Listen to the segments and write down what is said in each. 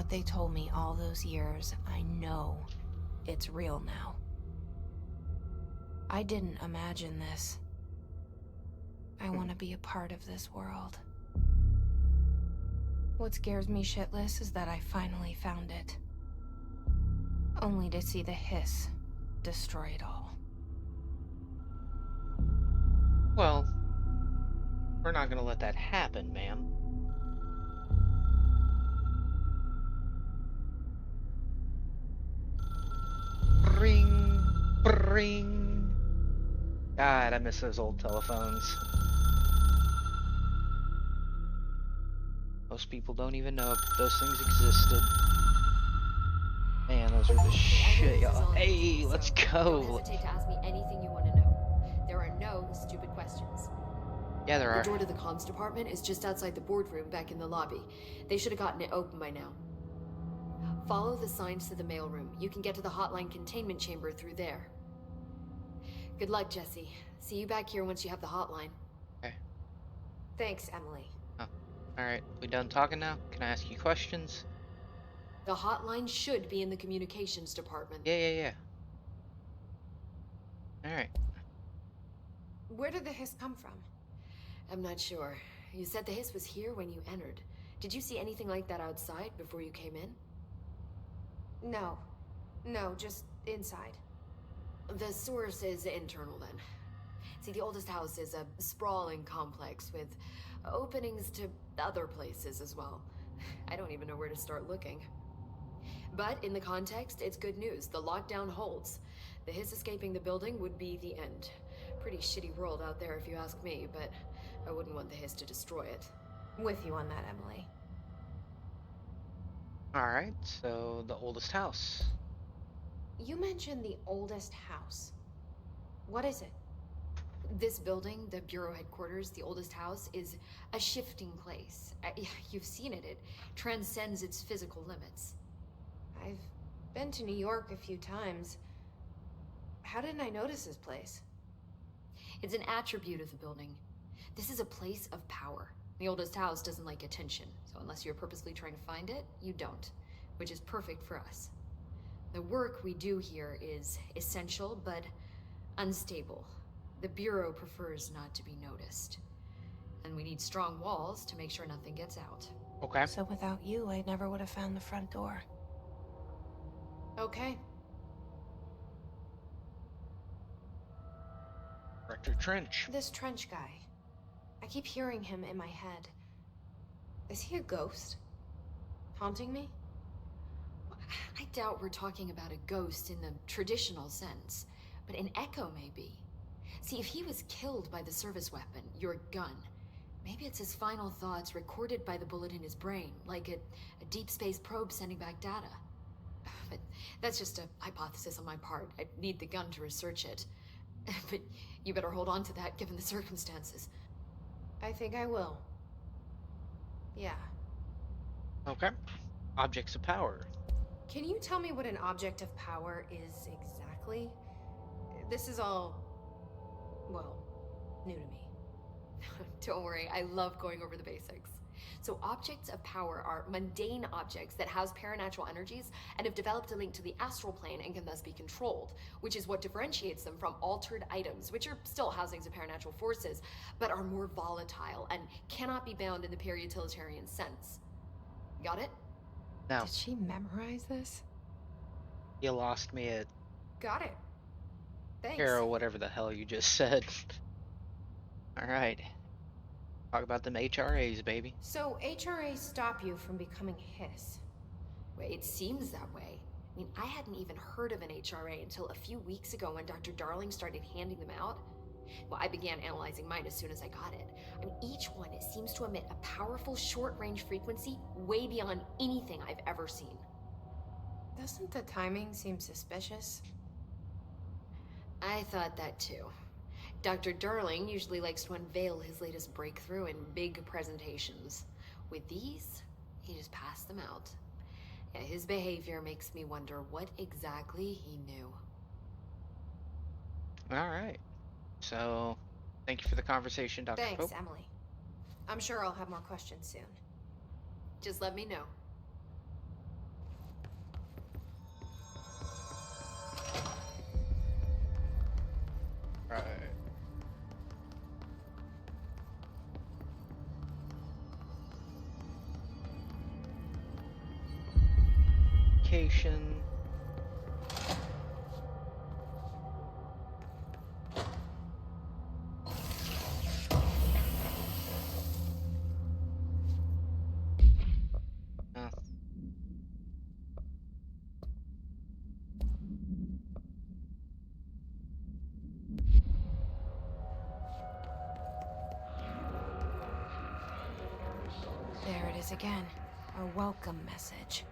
what they told me all those years, I know it's real now. I didn't imagine this. I want to be a part of this world. What scares me shitless is that I finally found it. Only to see the hiss destroy it all. Well, we're not gonna let that happen, ma'am. Ring, ring. God, I miss those old telephones. Most people don't even know those things existed. Man, those are the shit, y'all. Hey, let's Don't go. hesitate to ask me anything you want to know. There are no stupid questions. Yeah, there The are. door to the comms department is just outside the boardroom back in the lobby. They should have gotten it open by now. Follow the signs to the mailroom. You can get to the hotline containment chamber through there. Good luck, Jesse. See you back here once you have the hotline. Okay. Thanks, Emily. Oh, all right. We done talking now? Can I ask you questions? The hotline should be in the communications department. Yeah. All right. Where did the hiss come from? I'm not sure. You said the hiss was here when you entered. Did you see anything like that outside before you came in? No. No, just inside. The source is internal then. See, the oldest house is a sprawling complex with openings to other places as well. I don't even know where to start looking. But in the context, it's good news. The lockdown holds. The hiss escaping the building would be the end. Pretty shitty world out there if you ask me, but I wouldn't want the hiss to destroy it. With you on that, Emily. All right. So the oldest house. You mentioned the oldest house. What is it? This building, the Bureau headquarters, the oldest house, is a shifting place. You've seen it. It transcends its physical limits. I've been to New York a few times. How didn't I notice this place? It's an attribute of the building. This is a place of power. The oldest house doesn't like attention, so unless you're purposely trying to find it, you don't, which is perfect for us. The work we do here is essential, but unstable. The Bureau prefers not to be noticed. And we need strong walls to make sure nothing gets out. Okay. So without you, I never would have found the front door. Okay. Rector Trench. This Trench guy. I keep hearing him in my head. Is he a ghost? Haunting me? I doubt we're talking about a ghost in the traditional sense, but an echo maybe. See, if he was killed by the service weapon, your gun, maybe it's his final thoughts recorded by the bullet in his brain, like a deep space probe sending back data. But that's just a hypothesis on my part. I need the gun to research it. But you better hold on to that given the circumstances. I think I will. Yeah. Okay. Objects of power. Can you tell me what an object of power is exactly? This is all, well, new to me. Don't worry, I love going over the basics. So objects of power are mundane objects that house paranatural energies and have developed a link to the astral plane and can thus be controlled, which is what differentiates them from altered items, which are still housings of paranatural forces, but are more volatile and cannot be bound in the peri-utilitarian sense. Got it? No, Did she memorize this? you lost me at Got it. Thanks. Carol, whatever the hell you just said. All right. Talk about them HRAs, baby. So HRA stop you from becoming Hiss? Well, it seems that way. I mean, I hadn't even heard of an HRA until a few weeks ago when Dr. Darling started handing them out. Well, I began analyzing mine as soon as I got it. I mean, each one seems to emit a powerful short-range frequency way beyond anything I've ever seen. Doesn't the timing seem suspicious? I thought that too. Dr. Darling usually likes to unveil his latest breakthrough in big presentations. With these, he just passed them out. Yeah, his behavior makes me wonder what exactly he knew. All right. So, thank you for the conversation, Dr. Thanks, Pope. Emily. I'm sure I'll have more questions soon. Just let me know. location. Oh. There it is again. A welcome message.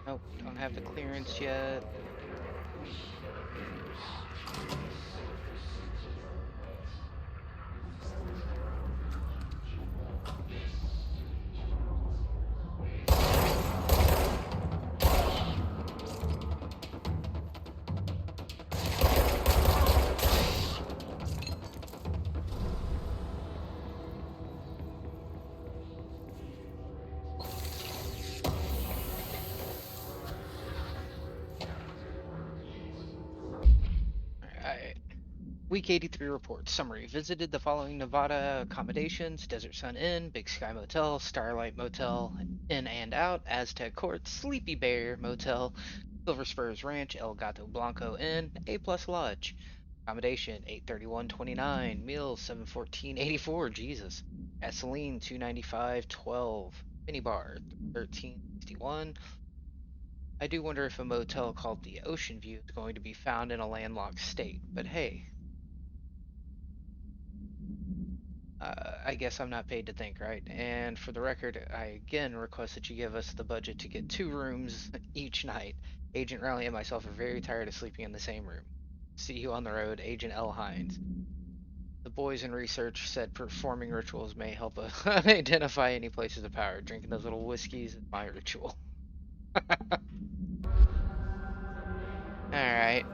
Nope, don't have the clearance yet. Alright. Week 83 report. Summary. Visited the following Nevada accommodations: Desert Sun Inn, Big Sky Motel, Starlight Motel, In and Out, Aztec Court, Sleepy Bear Motel, Silver Spurs Ranch, El Gato Blanco Inn, A Plus Lodge. Accommodation 831.29, meals 714.84, Jesus. Gasoline 295.12, minibar 13.61. I do wonder if a motel called the Ocean View is going to be found in a landlocked state, but hey. I guess I'm not paid to think, right? And for the record, I again request that you give us the budget to get 2 rooms each night. Agent Riley and myself are very tired of sleeping in the same room. See you on the road, Agent L. Hines. The boys in research said performing rituals may help us identify any places of power. Drinking those little whiskeys is my ritual. Alright.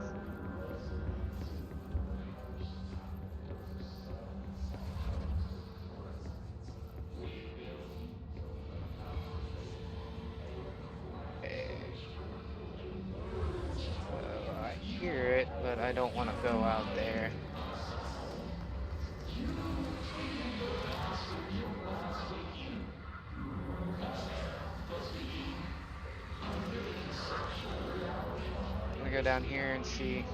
I hear it, but I don't want to go out there. I'm gonna go down here and see.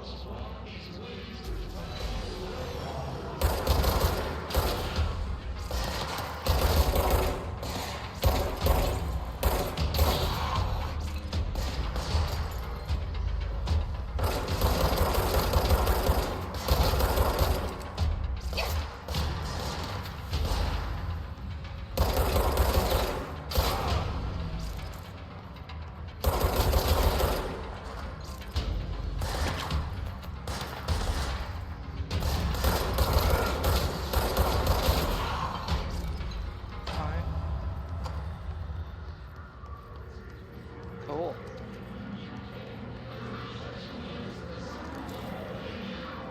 Cool.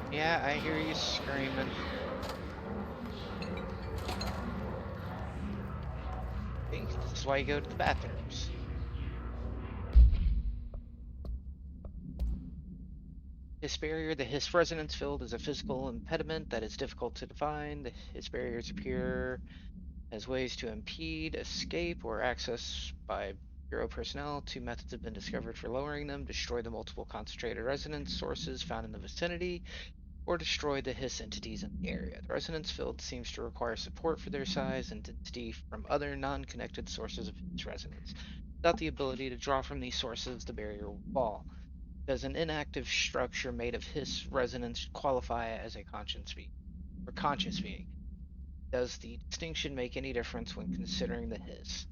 Yeah, I hear you screaming. Hey, this is why you go to the bathrooms. Hiss barrier. The Hiss resonance field is a physical impediment that is difficult to define. The Hiss barriers appear as ways to impede escape or access by Bureau personnel. 2 methods have been discovered for lowering them: destroy the multiple concentrated resonance sources found in the vicinity, or destroy the Hiss entities in the area. The resonance field seems to require support for their size and density from other non-connected sources of Hiss resonance. Without the ability to draw from these sources, the barrier will fall. Does an inactive structure made of Hiss resonance qualify as a conscious being? Does the distinction make any difference when considering the Hiss?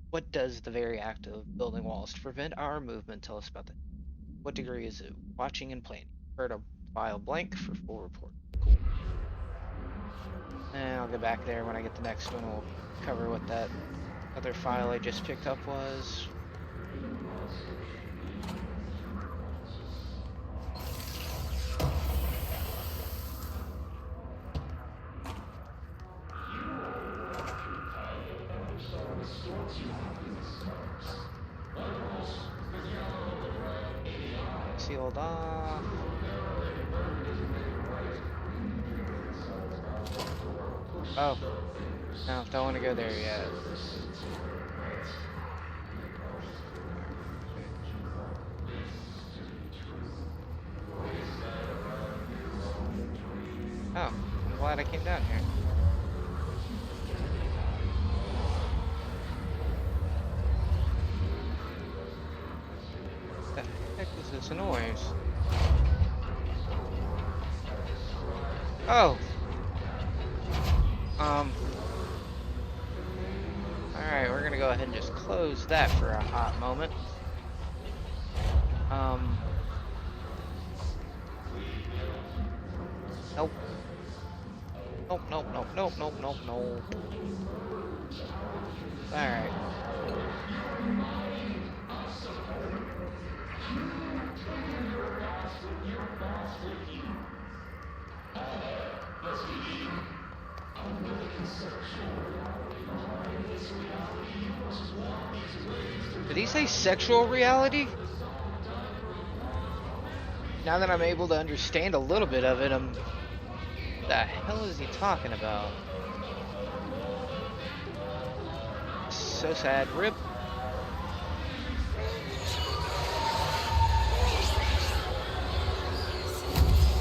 What does the very act of building walls to prevent our movement tell us about that? What degree is it watching and planning? Prefer to file blank for full report. Cool. And I'll go back there when I get the next one. We'll cover what that other file I just picked up was. Sealed off. Oh. No, don't want to go there yet. Oh, I'm glad I came down here. The heck is this noise? Oh! Alright, we're gonna go ahead and just close that for a hot moment. Nope. Nope, nope, nope, nope, nope, nope, nope. Alright. Did he say sexual reality? Now that I'm able to understand a little bit of it, the hell is he talking about? So sad. Rip.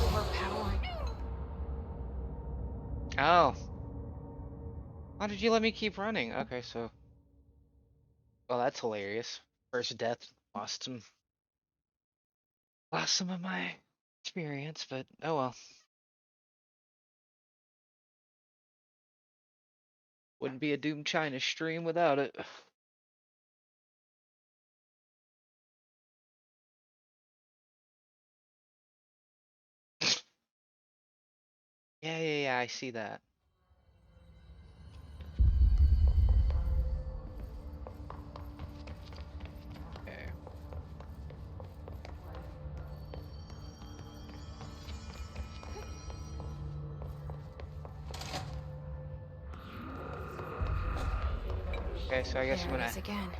Overpowering. Oh. Why did you let me keep running? Okay, so. Well, that's hilarious. First death. Lost some of my experience, but oh well. Wouldn't be a Doom China stream without it. Yeah, I see that. Okay. Okay, so I guess I'm There it gonna. is again.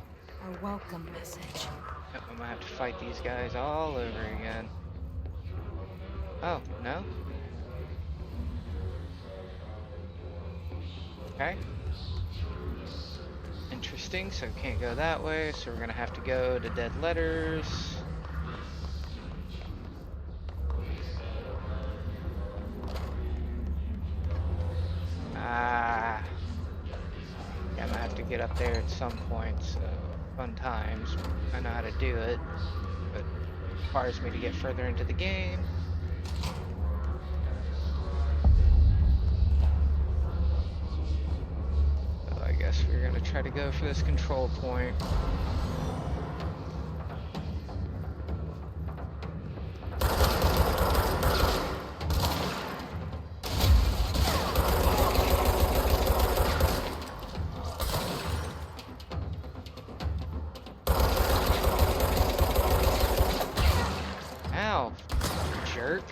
A welcome message. Yep, I'm gonna have to fight these guys all over again. Oh, no? Okay. Interesting, so we can't go that way, so we're gonna have to go to Dead Letters. Ah. Yeah, I'm gonna have to get up there at some point, so fun times. I know how to do it, but it requires me to get further into the game. So I guess we're gonna try to go for this control point. Ow, jerk.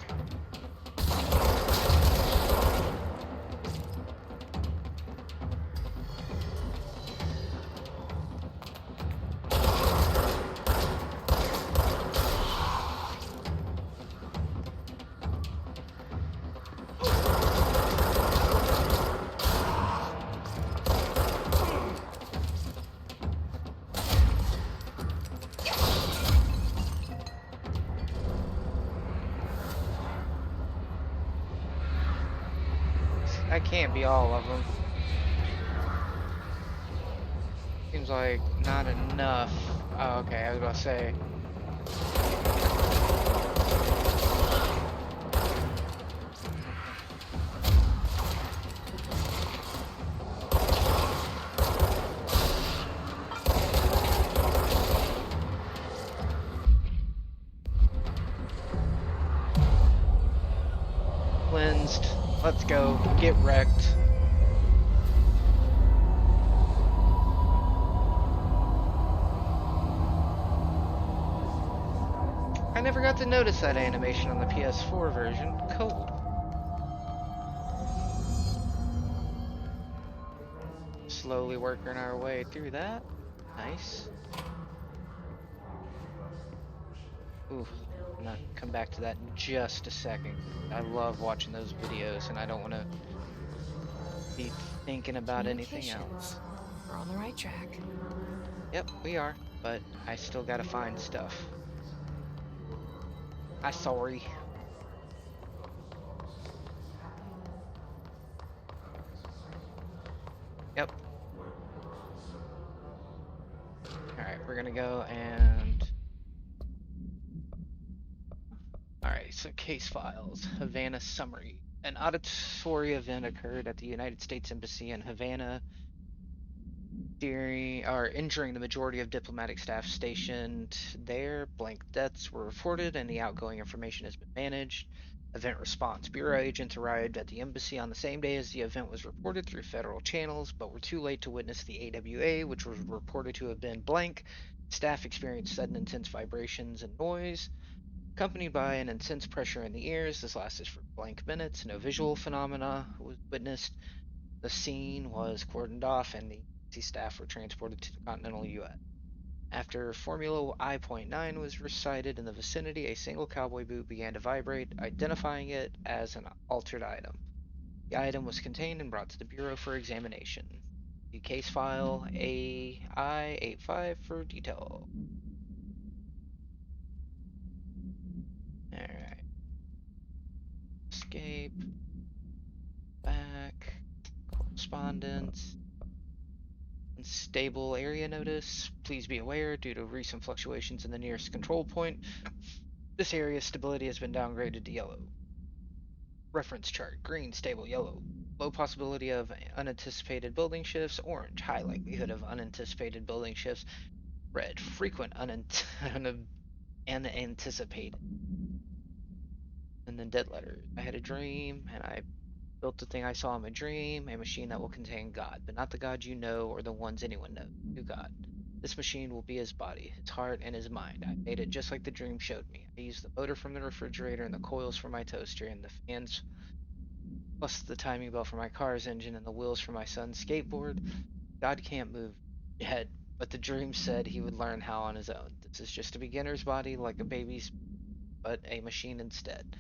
That can't be all of them. Seems like not enough. Oh, okay, I was about to say. Cleansed. Let's go. Get wrecked. I never got to notice that animation on the PS4 version. Cool. Slowly working our way through that. Nice. Ooh, I'm gonna come back to that in just a second. I love watching those videos, and I don't want to be thinking about anything else. Communications. We're on the right track. Yep, we are, but I still gotta find stuff. I'm sorry. Yep. Alright, we're gonna go and... Alright, so case files. Havana summary. An auditory event occurred at the United States Embassy in Havana, injuring the majority of diplomatic staff stationed there. Blank deaths were reported and the outgoing information has been managed. Event response. Bureau agents arrived at the embassy on the same day as the event was reported through federal channels, but were too late to witness the AWA, which was reported to have been blank. Staff experienced sudden intense vibrations and noise, accompanied by an intense pressure in the ears. This lasted for blank minutes. No visual phenomena was witnessed. The scene was cordoned off and the staff were transported to the continental U.S. After Formula I.9 was recited in the vicinity, a single cowboy boot began to vibrate, identifying it as an altered item. The item was contained and brought to the Bureau for examination. The case file AI85 for detail. Alright. Escape. Back. Correspondence. Unstable area notice. Please be aware, due to recent fluctuations in the nearest control point, this area's stability has been downgraded to yellow. Reference chart. Green, stable, yellow. Low possibility of unanticipated building shifts. Orange, high likelihood of unanticipated building shifts. Red, frequent unanticipated. And then dead letter. I had a dream and I built the thing I saw in my dream, a machine that will contain God, but not the God you know or the ones anyone knows. New God. This machine will be his body, his heart, and his mind. I made it just like the dream showed me. I used the motor from the refrigerator and the coils for my toaster and the fans, plus the timing belt for my car's engine and the wheels for my son's skateboard. God can't move yet, but the dream said he would learn how on his own. This is just a beginner's body, like a baby's, but a machine instead.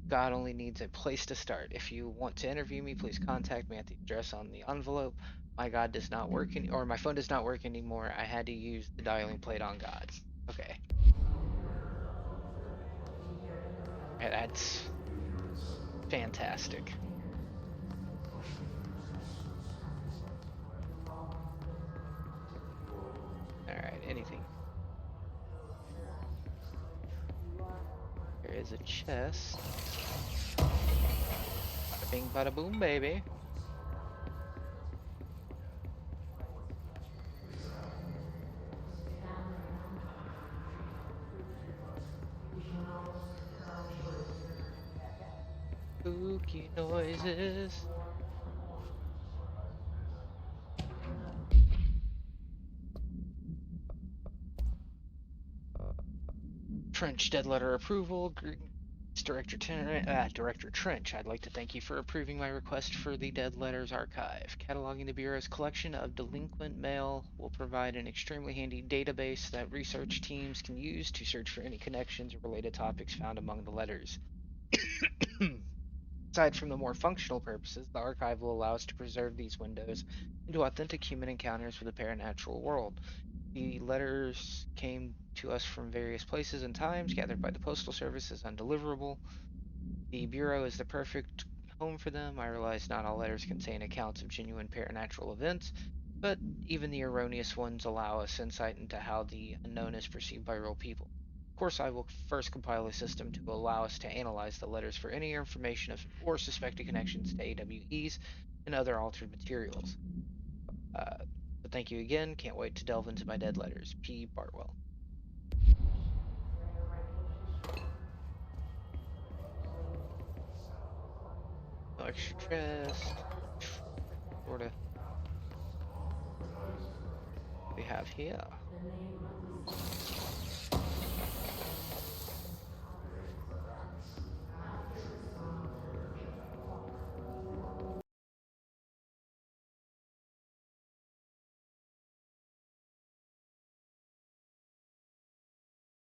God only needs a place to start. If you want to interview me, please contact me at the address on the envelope. My God does not work or my phone does not work anymore. I had to use the dialing plate on God. Okay. Yeah, that's fantastic. Alright, anything. There is a chest. Bada bing, bada boom, baby. Spooky noises. Trench dead letter approval. Director Trench, I'd like to thank you for approving my request for the Dead Letters Archive. Cataloging the Bureau's collection of delinquent mail will provide an extremely handy database that research teams can use to search for any connections or related topics found among the letters. Aside from the more functional purposes, the archive will allow us to preserve these windows into authentic human encounters with the paranatural world. The letters came to us from various places and times, gathered by the Postal Service as undeliverable. The Bureau is the perfect home for them. I realize not all letters contain accounts of genuine paranatural events, but even the erroneous ones allow us insight into how the unknown is perceived by real people. Of course, I will first compile a system to allow us to analyze the letters for any information or suspected connections to AWEs and other altered materials. But thank you again. Can't wait to delve into my dead letters. P. Bartwell. No extra chest. Sorta. What do we have here?